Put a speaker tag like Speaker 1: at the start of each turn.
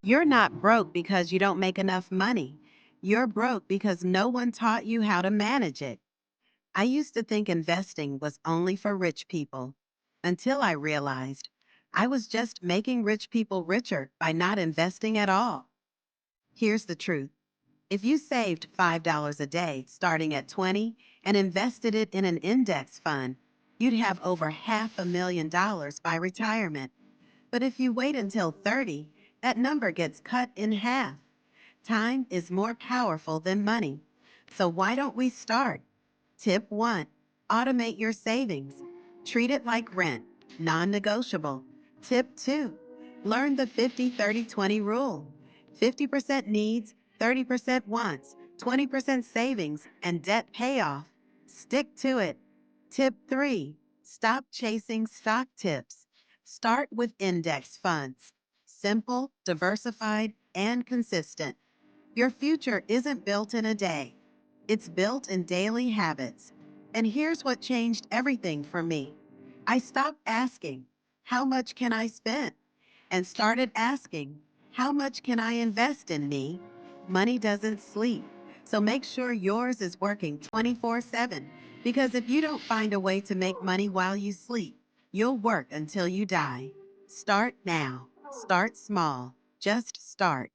Speaker 1: You're not broke because you don't make enough money. You're broke because no one taught you how to manage it. I used to think investing was only for rich people until I realized I was just making rich people richer by not investing at all. Here's the truth. If you saved $5 a day starting at 20 and invested it in an index fund, you'd have over $500,000 by retirement. But if you wait until 30, that number gets cut in half. Time is more powerful than money. So why don't we start? Tip 1. Automate your savings. Treat it like rent, non-negotiable. Tip 2. Learn the 50-30-20 rule. 50% needs, 30% wants, 20% savings, and debt payoff. Stick to it. Tip 3. Stop chasing stock tips. Start with index funds. Simple, diversified, and consistent. Your future isn't built in a day. It's built in daily habits. And here's what changed everything for me. I stopped asking, how much can I spend? And started asking, how much can I invest in me? Money doesn't sleep. So make sure yours is working 24/7. Because if you don't find a way to make money while you sleep, you'll work until you die. Start now. Start small. Just start.